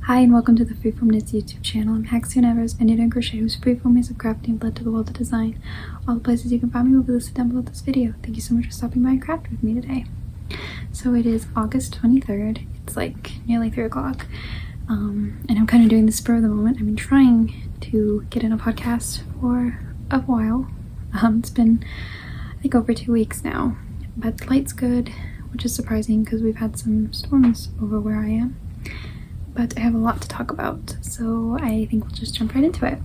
Hi and welcome to the FreeFormKnits YouTube channel. I'm Haxann Evers, a knitter and crochet whose freeform ways of crafting have led to the world of design. All the places you can find me will be listed down below this video. Thank you so much for stopping by and crafting with me today. So it is August 23rd. It's like nearly 3 o'clock. And I'm kind of doing this spur of the moment. I've been trying to get in a podcast for a while. It's been, I think, over 2 weeks now. But the light's good, which is surprising because we've had some storms over where I am. But I have a lot to talk about, so I think we'll just jump right into it.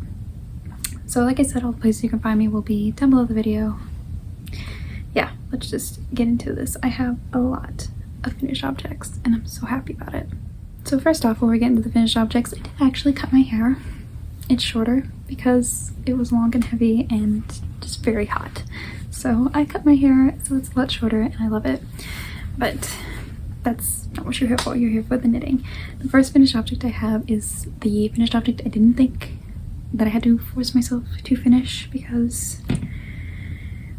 So like I said, all the places you can find me will be down below the video. Yeah, let's just get into this. I have a lot of finished objects, and I'm so happy about it. So first off, before we get into the finished objects, I did actually cut my hair. It's shorter because it was long and heavy and just very hot. So I cut my hair so it's a lot shorter, and I love it. But that's not what you're here for. You're here for the knitting. The first finished object I have is the finished object I didn't think that I had to force myself to finish because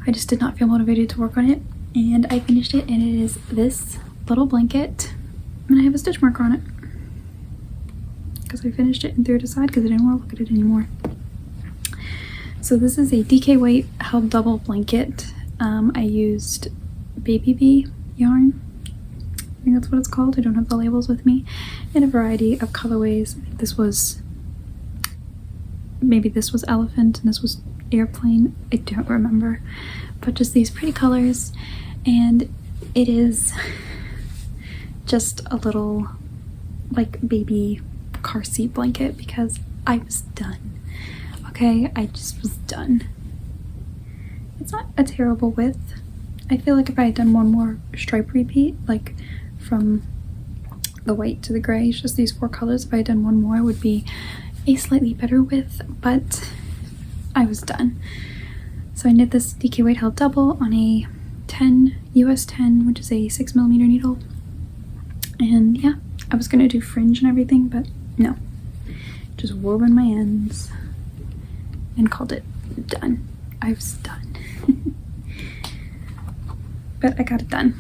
I just did not feel motivated to work on it. And I finished it, and it is this little blanket. And I have a stitch marker on it because I finished it and threw it aside because I didn't want to look at it anymore. So this is a DK weight held double blanket. I used Baby Bee yarn. I think that's what it's called. I don't have the labels with me. In a variety of colorways. Maybe this was elephant and this was airplane. I don't remember. But just these pretty colors. And it is just a little like baby car seat blanket because I was done. Okay, I just was done. It's not a terrible width. I feel like if I had done one more stripe repeat, like from the white to the gray, it's just these 4 colors. If I had done one more, it would be a slightly better width, but I was done. So I knit this DK weight held double on a 10 US 10, which is a 6mm needle. And yeah, I was gonna do fringe and everything, but no, just wove in my ends and called it done. I was done. But I got it done.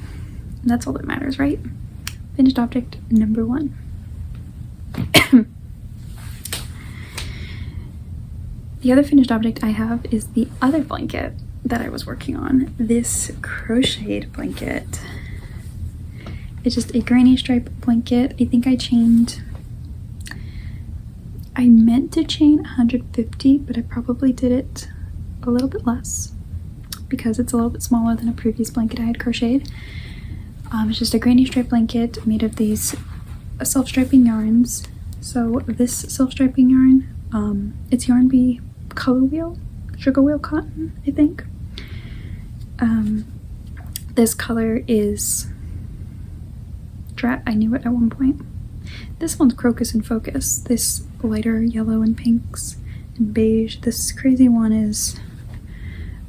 And that's all that matters, right? Finished object number 1. The other finished object I have is the other blanket that I was working on. This crocheted blanket. It's just a granny stripe blanket. I think I meant to chain 150, but I probably did it a little bit less because it's a little bit smaller than a previous blanket I had crocheted. It's just a granny stripe blanket made of these self-striping yarns. So this self-striping yarn, it's Yarn Bee Color Wheel, Sugar Wheel Cotton, I think. This color is, I knew it at one point. This one's Crocus and Focus. This lighter yellow and pinks and beige. This crazy one is,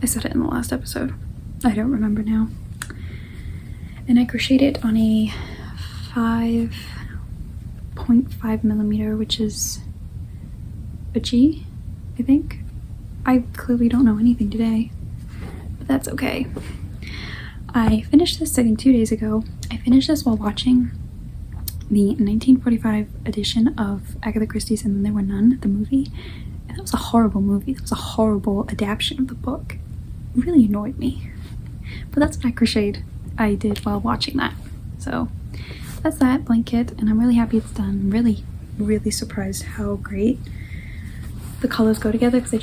I said it in the last episode. I don't remember now. And I crocheted it on a 5.5mm, which is a G, I think. I clearly don't know anything today, but that's okay. I finished this, I think, 2 days ago. I finished this while watching the 1945 edition of Agatha Christie's And Then There Were None, the movie. And that was a horrible movie. That was a horrible adaptation of the book. It really annoyed me. But that's what I did while watching that. So that's that blanket, and I'm really happy it's done. I'm really, really surprised how great the colors go together because I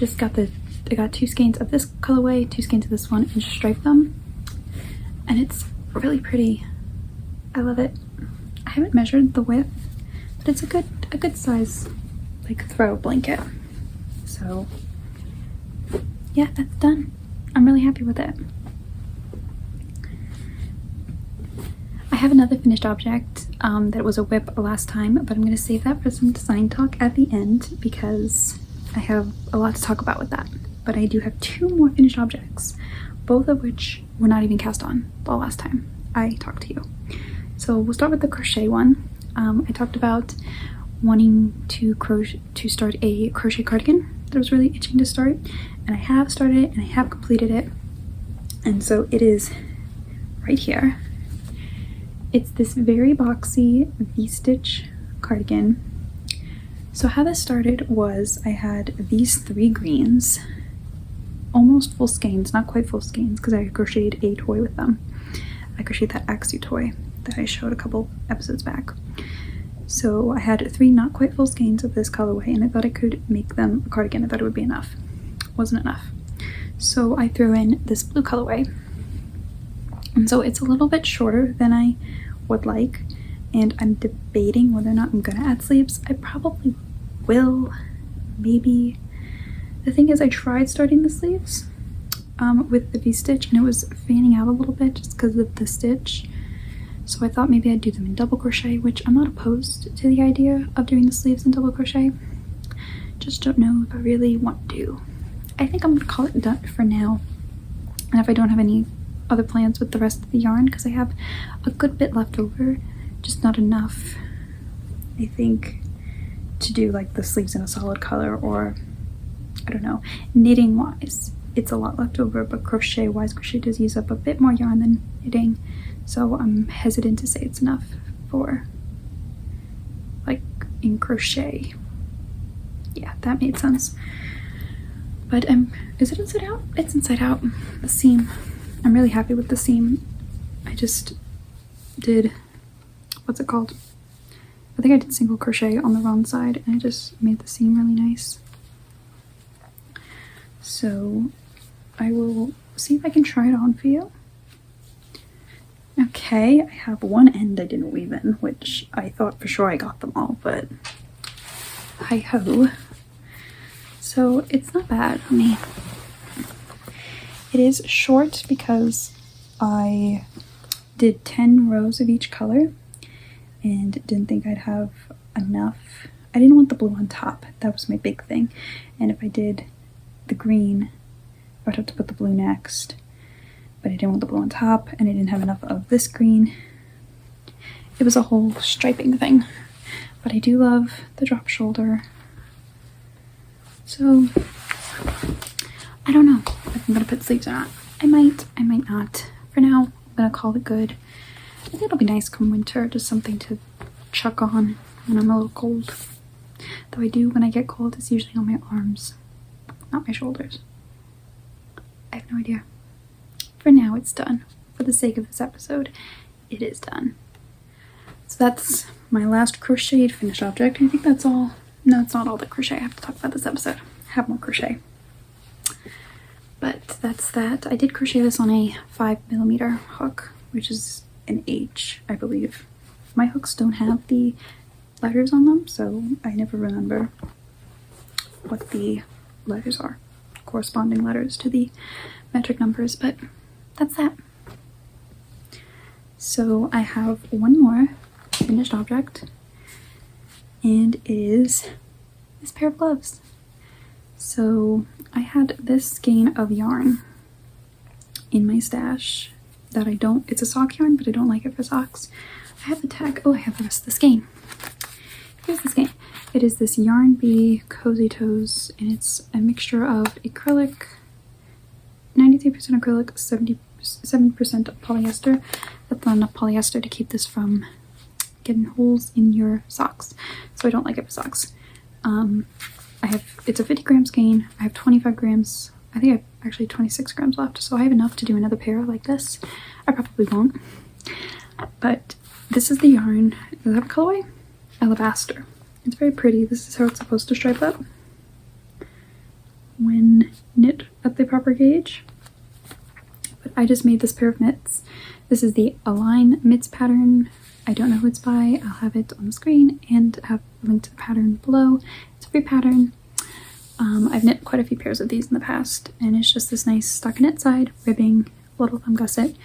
got 2 skeins of this colorway, 2 skeins of this one, and just striped them. And it's really pretty. I love it. I haven't measured the width, but it's a good size like throw blanket. So yeah, that's done. I'm really happy with it. I have another finished object that was a whip last time, but I'm going to save that for some design talk at the end because I have a lot to talk about with that. But I do have 2 more finished objects, both of which were not even cast on the last time I talked to you. So we'll start with the crochet one. I talked about wanting to start a crochet cardigan that I was really itching to start, and I have started it and I have completed it. And so it is right here. It's this very boxy V-stitch cardigan. So how this started was I had these 3 greens, almost full skeins, not quite full skeins because I crocheted a toy with them. I crocheted that Axu toy that I showed a couple episodes back. So I had 3 not quite full skeins of this colorway, and I thought I could make them a cardigan. I thought it would be enough. Wasn't enough. So I threw in this blue colorway. And so it's a little bit shorter than I would like, and I'm debating whether or not I'm gonna add sleeves. I probably will, maybe. The thing is, I tried starting the sleeves with the V-stitch, and it was fanning out a little bit just because of the stitch. So I thought maybe I'd do them in double crochet, which I'm not opposed to the idea of doing the sleeves in double crochet. Just don't know if I really want to. I think I'm gonna call it done for now. And if I don't have any other plans with the rest of the yarn, because I have a good bit left over, just not enough, I think, to do like the sleeves in a solid color, or I don't know. Knitting wise, it's a lot left over, but crochet wise, crochet does use up a bit more yarn than knitting. So I'm hesitant to say it's enough for like in crochet. Yeah, that made sense. But is it inside out? It's inside out. The seam. I'm really happy with the seam. I just did, what's it called? I think I did single crochet on the wrong side, and I just made the seam really nice. So I will see if I can try it on for you. Okay, I have one end I didn't weave in, which I thought for sure I got them all, but hi-ho. So it's not bad on me. It is short because I did 10 rows of each color and didn't think I'd have enough. I didn't want the blue on top. That was my big thing. And if I did the green, I would have to put the blue next. But I didn't want the blue on top, and I didn't have enough of this green. It was a whole striping thing. But I do love the drop shoulder. So I don't know if I'm gonna put sleeves or not. I might not. For now, I'm gonna call it good. I think it'll be nice come winter, just something to chuck on when I'm a little cold. Though I do, when I get cold, it's usually on my arms, not my shoulders. I have no idea. For now, it's done. For the sake of this episode, it is done. So that's my last crocheted finished object. I think that's all. No, it's not all the crochet I have to talk about this episode. I have more crochet. But that's that. I did crochet this on a 5mm hook, which is an H, I believe. My hooks don't have the letters on them, so I never remember what the letters are. Corresponding letters to the metric numbers, but that's that. So I have one more finished object, and it is this pair of gloves. So I had this skein of yarn in my stash that it's a sock yarn, but I don't like it for socks. I have the tag. Oh, I have the rest of the skein. Here's the skein. It is this Yarn Bee Cozy Toes, and it's a mixture of acrylic, 93% acrylic, 77% polyester. That's not enough polyester to keep this from getting holes in your socks, so I don't like it for socks. It's a 50 gram skein. I have 25 grams. I think I have actually 26 grams left, so I have enough to do another pair like this. I probably won't, but this is the yarn. Does it have a colorway? Alabaster. It's very pretty. This is how it's supposed to stripe up when knit at the proper gauge. But I just made this pair of mitts. This is the Align Mitts pattern. I don't know who it's by. I'll have it on the screen and have a link to the pattern below. It's a free pattern. I've knit quite a few pairs of these in the past, and it's just this nice stockinette side, ribbing, little thumb gusset.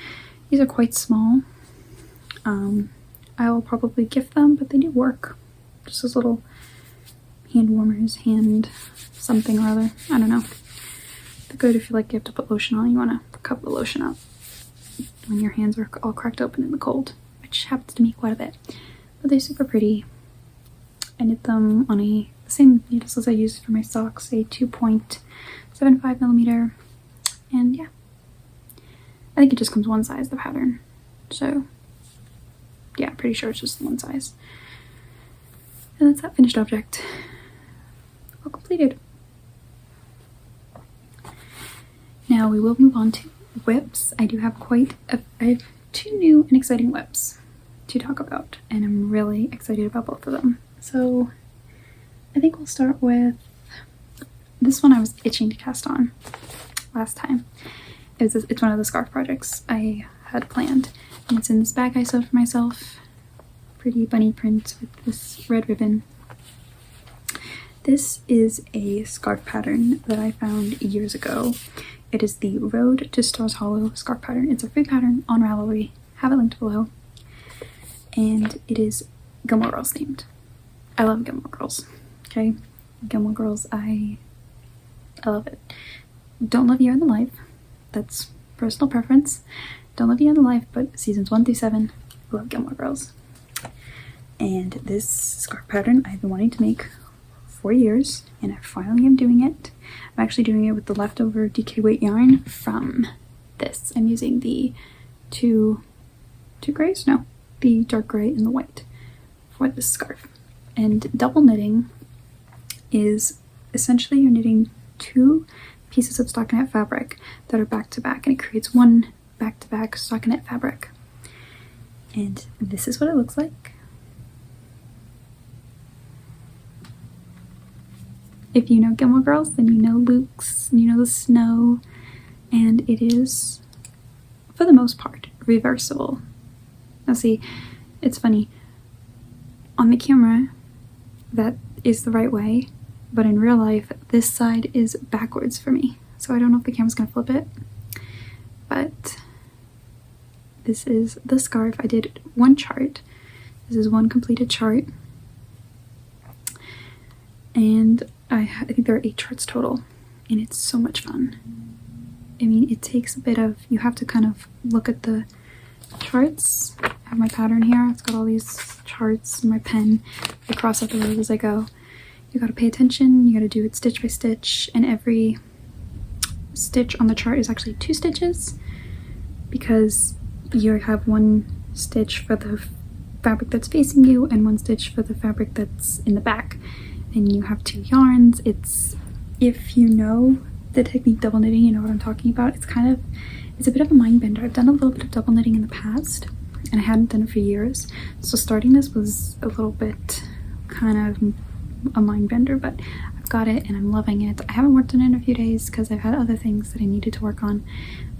These are quite small. I will probably gift them, but they do work. Just as little hand warmers, hand something or other. I don't know. They're good if you like you have to put lotion on. You want to cover the lotion up when your hands are all cracked open in the cold, which happens to me quite a bit. But they're super pretty. I knit them on the same needles as I use for my socks, a 2.75mm, and yeah, I think it just comes one size, the pattern, so yeah, I'm pretty sure it's just one size. And that's that finished object. completed. Now we will move on to whips. I have 2 new and exciting whips to talk about, and I'm really excited about both of them. So I think we'll start with this one I was itching to cast on last time. It's one of the scarf projects I had planned, and it's in this bag I sewed for myself. Pretty bunny print with this red ribbon. This is a scarf pattern that I found years ago. It is the Road to Stars Hollow scarf pattern. It's a free pattern on Ravelry. Have it linked below. And it is Gilmore Girls themed. I love Gilmore Girls. Okay? Gilmore Girls, I love it. Don't love Year in the Life. That's personal preference. Don't love Year in the Life, but seasons 1 through 7, love Gilmore Girls. And this scarf pattern I've been wanting to make for years, and I finally am doing it. I'm actually doing it with the leftover DK weight yarn from this. I'm using the two grays? No, the dark gray and the white for this scarf. And double knitting is essentially you're knitting 2 pieces of stockinette fabric that are back to back, and it creates one back to back stockinette fabric. And this is what it looks like. If you know Gilmore Girls, then you know Luke's, and you know the snow, and it is, for the most part, reversible. Now see, it's funny, on the camera, that is the right way, but in real life, this side is backwards for me. So I don't know if the camera's gonna flip it, but this is the scarf. I did 1 chart. This is 1 completed chart, and I think there are 8 charts total, and it's so much fun. I mean, it takes a bit of, you have to kind of look at the charts. I have my pattern here. It's got all these charts in my pen. I cross out the rows as I go. You gotta pay attention. You gotta do it stitch by stitch, and every stitch on the chart is actually 2 stitches because you have 1 stitch for the fabric that's facing you and 1 stitch for the fabric that's in the back. And you have 2 yarns. It's, if you know the technique double knitting, you know what I'm talking about. It's a bit of a mind bender. I've done a little bit of double knitting in the past, and I hadn't done it for years. So starting this was a little bit kind of a mind bender, but I've got it and I'm loving it. I haven't worked on it in a few days because I've had other things that I needed to work on,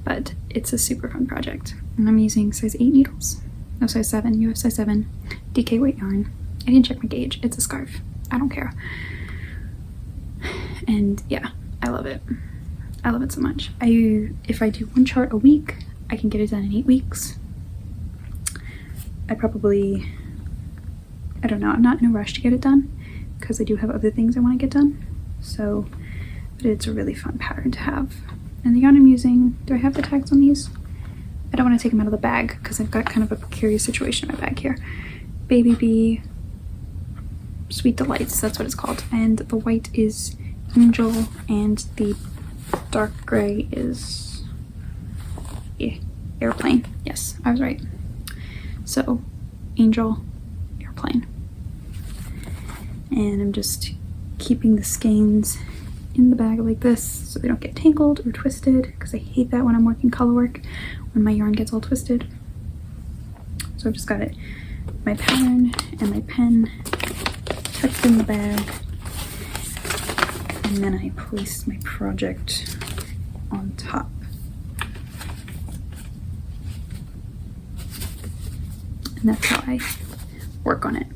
but it's a super fun project. And I'm using size 8 needles. No, size 7. You have size 7 DK weight yarn. I didn't check my gauge. It's a scarf. I don't care. And yeah, I love it. I love it so much. If I do 1 chart a week, I can get it done in 8 weeks. I don't know, I'm not in a rush to get it done because I do have other things I want to get done. So, but it's a really fun pattern to have. And the yarn I'm using, do I have the tags on these? I don't want to take them out of the bag because I've got kind of a precarious situation in my bag here. Baby Bee Sweet Delights, that's what it's called. And the white is Angel, and the dark gray is Airplane. Yes, I was right. So, Angel, Airplane. And I'm just keeping the skeins in the bag like this so they don't get tangled or twisted, because I hate that when I'm working color work, when my yarn gets all twisted. So I've just got it, my pattern and my pen tucked in the bag, and then I place my project on top. And that's how I work on it.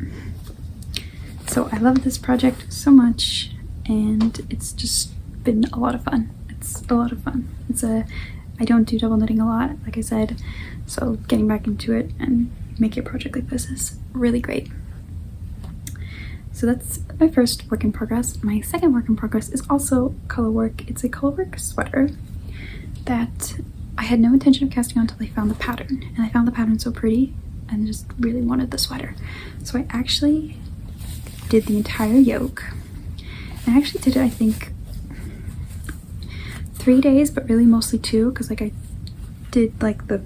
So I love this project so much, and it's just been a lot of fun. It's a lot of fun. I don't do double knitting a lot, like I said, so getting back into it and making a project like this is really great. So that's my first work in progress. My second work in progress is also color work. It's a color work sweater that I had no intention of casting on until I found the pattern, and I found the pattern so pretty and just really wanted the sweater. So I actually did the entire yoke. I actually did it, I think, 3 days, but really mostly 2, because like I did like the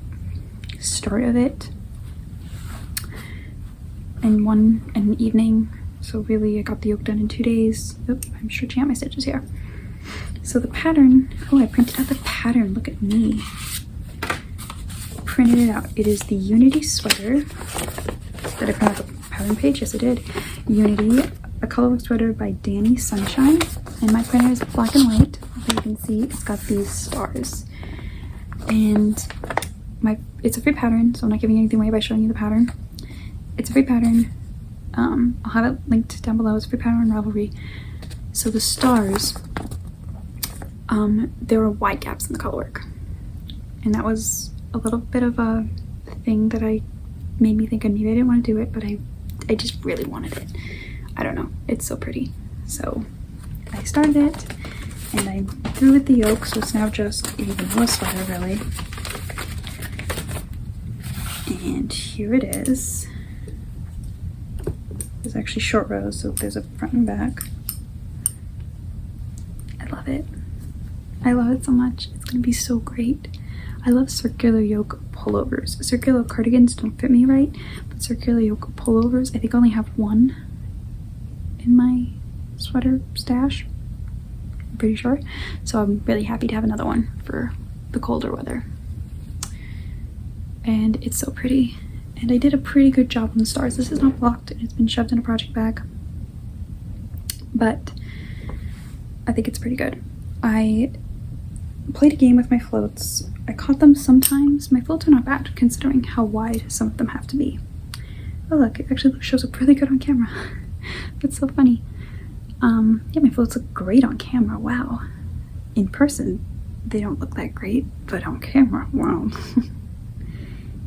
start of it in an evening, So really, I got the yoke done in 2 days. Oop, I'm stretching out my stitches here. So the pattern, oh, I printed out the pattern. Look at me. Printed it out. It is the Unity sweater. Did I print out the pattern page? Yes, I did. Unity, a colorwork sweater by Danny Sunshine. And my printer is black and white. As you can see, it's got these stars. And it's a free pattern, so I'm not giving anything away by showing you the pattern. It's a free pattern. I'll have it linked down below. It's a free pattern on Ravelry. So the stars, there were wide gaps in the colorwork. And that was a little bit of a thing that made me think maybe I didn't want to do it, but I just really wanted it. I don't know. It's so pretty. So I started it, and I threw it the yoke, so it's now just a vanilla sweater, really. And here it is. There's actually short rows, so there's a front and back. I love it. I love it so much. It's gonna be so great. I love circular yoke pullovers. Circular cardigans don't fit me right, but circular yoke pullovers, I think I only have one in my sweater stash. I'm pretty sure. So I'm really happy to have another one for the colder weather. And it's so pretty. And I did a pretty good job on the stars. This is not blocked, and it's been shoved in a project bag. But I think it's pretty good. I played a game with my floats. I caught them sometimes. My floats are not bad, considering how wide some of them have to be. Oh look, it actually shows up really good on camera. That's so funny. Yeah, my floats look great on camera. Wow. In person, they don't look that great, but on camera, wow.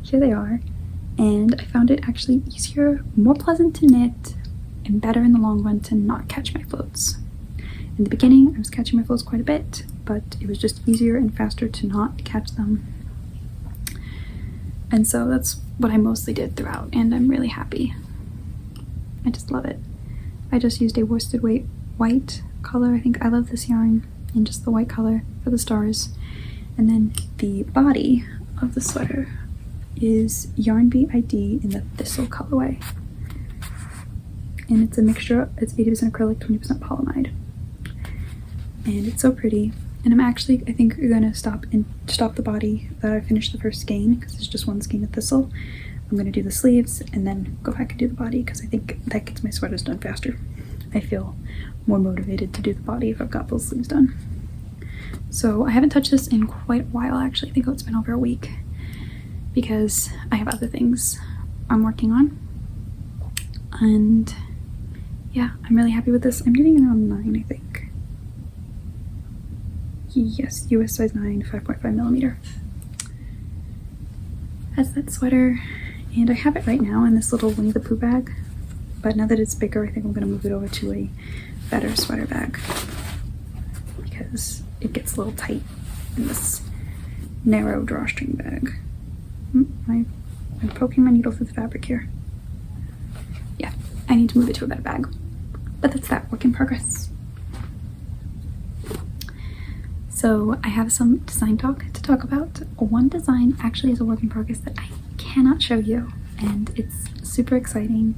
Here they are. And I found it actually easier, more pleasant to knit, and better in the long run to not catch my floats. In the beginning, I was catching my floats quite a bit, but it was just easier and faster to not catch them. And so that's what I mostly did throughout, and I'm really happy. I just love it. I just used a worsted weight white color. I think I love this yarn in just the white color for the stars. And then the body of the sweater is Yarn Bee ID in the Thistle colorway. And it's a mixture, it's 80% acrylic, 20% polyamide. And it's so pretty. And I'm actually, I think, gonna stop the body that I finished the first skein, because it's just one skein of Thistle. I'm gonna do the sleeves and then go back and do the body, because I think that gets my sweaters done faster. I feel more motivated to do the body if I've got both sleeves done. So I haven't touched this in quite a while, actually. I think it's been over a week, because I have other things I'm working on. And yeah, I'm really happy with this. I'm knitting it around 9, I think. Yes, US size 9, 5.5 millimeter. That's that sweater. And I have it right now in this little Winnie the Pooh bag. But now that it's bigger, I think I'm gonna move it over to a better sweater bag, because it gets a little tight in this narrow drawstring bag. I'm poking my needle through the fabric here. Yeah, I need to move it to a better bag. But that's that, work in progress. So I have some design talk to talk about. One design actually is a work in progress that I cannot show you, and it's super exciting,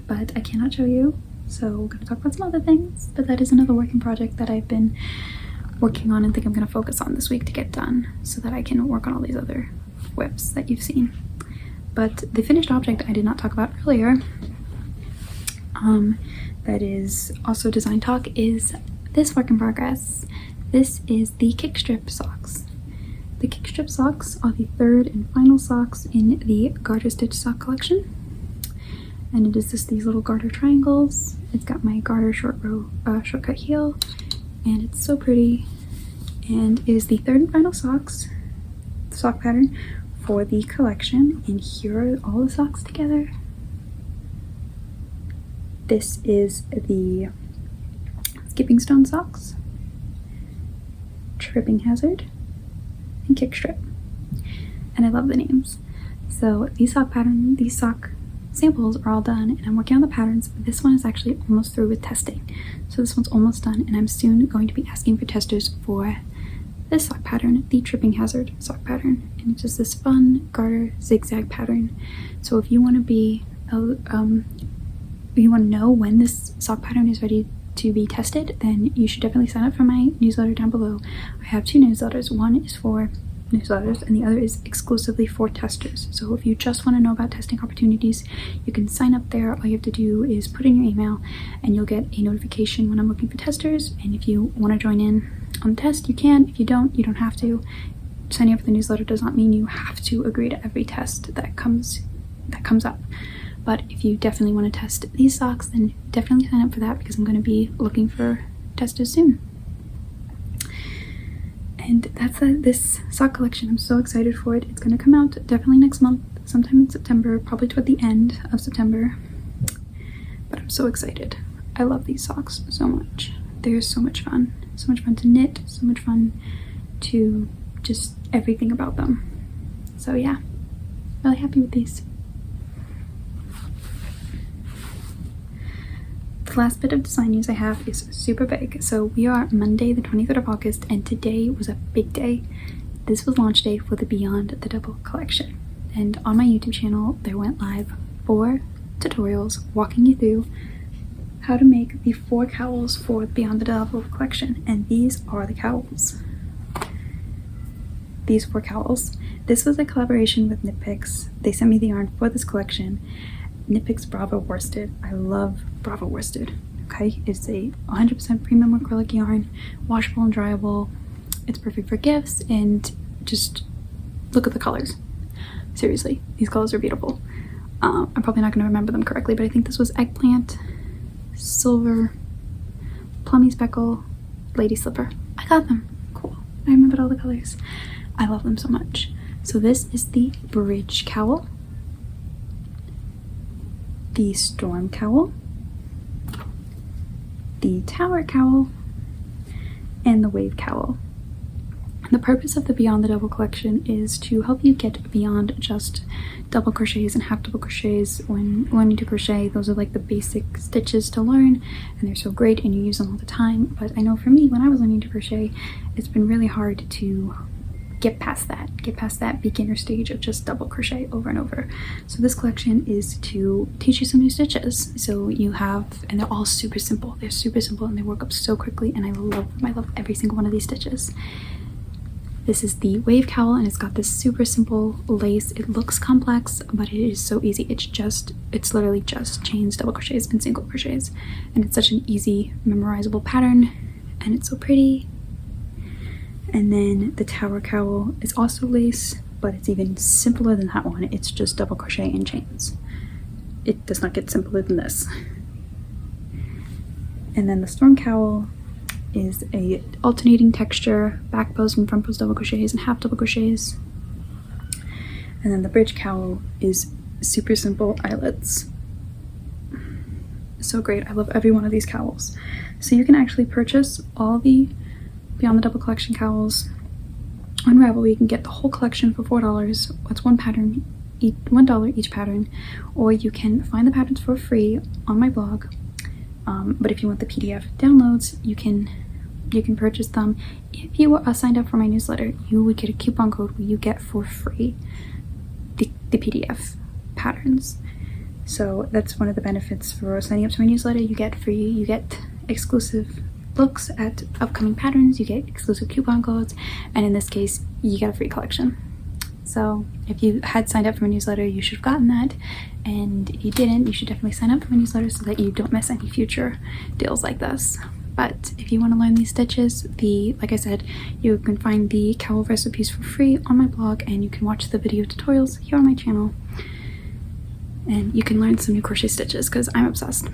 but I cannot show you. So we're gonna talk about some other things, but that is another working project that I've been working on and think I'm gonna focus on this week to get done, so that I can work on all these other whips that you've seen. But the finished object I did not talk about earlier, that is also design talk, is this work in progress. This is the Kickstrip Socks. The Kickstrip Socks are the third and final socks in the garter stitch sock collection. And it is just these little garter triangles. It's got my garter shortcut heel, and it's so pretty. And it is the third and final sock pattern for the collection. And here are all the socks together. This is the Skipping Stone socks, Tripping Hazard, and Kickstrip. And I love the names. So these sock samples are all done, and I'm working on the patterns. This one is actually almost through with testing. So this one's almost done, and I'm soon going to be asking for testers for this sock pattern, the Tripping Hazard sock pattern. And it's just this fun garter zigzag pattern. So if you want to be you want to know when this sock pattern is ready to be tested, then you should definitely sign up for my newsletter down below. I have 2 newsletters. One is for newsletters and the other is exclusively for testers. So if you just want to know about testing opportunities, you can sign up there. All you have to do is put in your email and you'll get a notification when I'm looking for testers. And if you want to join in on the test, you can. If you don't have to. Signing up for the newsletter does not mean you have to agree to every test that comes up. But if you definitely want to test these socks, then definitely sign up for that, because I'm going to be looking for testers soon. And that's this sock collection. I'm so excited for it. It's going to come out definitely next month, sometime in September, probably toward the end of September. But I'm so excited. I love these socks so much. They're so much fun. So much fun to knit, so much fun to just everything about them. So yeah, really happy with these. The last bit of design news I have is super big. So we are Monday the 23rd of August and today was a big day. This was launch day for the Beyond the Double collection. And on my YouTube channel there went live 4 tutorials walking you through how to make the 4 cowls for the Beyond the Double collection. And these are the cowls. These 4 cowls. This was a collaboration with Knit Picks. They sent me the yarn for this collection. Knit Picks Bravo worsted. I love Bravo worsted. Okay, it's a 100% premium acrylic yarn, washable and dryable. It's perfect for gifts, and just look at the colors. Seriously, these colors are beautiful. I'm probably not going to remember them correctly, but I think this was eggplant, silver, plummy speckle, lady slipper. I got them. Cool. I remembered all the colors. I love them so much. So this is the bridge cowl, the storm cowl, the tower cowl, and the wave cowl. The purpose of the Beyond the Double collection is to help you get beyond just double crochets and half double crochets when learning to crochet. Those are like the basic stitches to learn, and they're so great and you use them all the time. But I know for me, when I was learning to crochet, it's been really hard to get past that beginner stage of just double crochet over and over. So this collection is to teach you some new stitches. So you have, and they're all super simple. They're super simple and they work up so quickly, and I love them. I love every single one of these stitches. This is the wave cowl, and it's got this super simple lace. It looks complex, but it is so easy. It's literally just chains, double crochets, and single crochets. And it's such an easy, memorizable pattern, and it's so pretty. And then the tower cowl is also lace, but it's even simpler than that one. It's just double crochet and chains. It does not get simpler than this. And then the storm cowl is a alternating texture, back post and front post double crochets and half double crochets. And then the bridge cowl is super simple eyelets. So great. I love every one of these cowls. So you can actually purchase all the Beyond the Double collection cowls on Ravelry. You can get the whole collection for $4. That's one pattern, $1 each pattern, or you can find the patterns for free on my blog. But if you want the PDF downloads, you can purchase them. If you are signed up for my newsletter, you would get a coupon code where you get for free the PDF patterns. So that's one of the benefits for signing up to my newsletter. You get exclusive looks at upcoming patterns, you get exclusive coupon codes, and in this case you get a free collection. So if you had signed up for my newsletter, you should have gotten that, and if you didn't, you should definitely sign up for my newsletter so that you don't miss any future deals like this. But if you want to learn these stitches, like I said, you can find the cowl recipes for free on my blog, and you can watch the video tutorials here on my channel, and you can learn some new crochet stitches, because I'm obsessed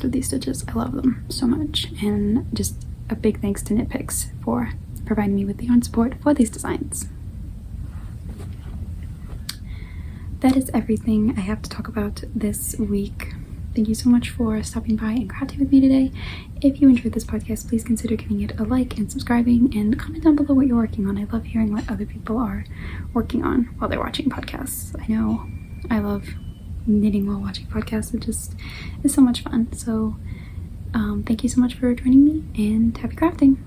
with these stitches. I love them so much. And just a big thanks to Knit Picks for providing me with the yarn support for these designs. That is everything I have to talk about this week. Thank you so much for stopping by and crafting with me today. If you enjoyed this podcast, please consider giving it a like and subscribing, and comment down below what you're working on. I love hearing what other people are working on while they're watching podcasts. I know I love knitting while watching podcasts. It just is so much fun. So thank you so much for joining me, and happy crafting.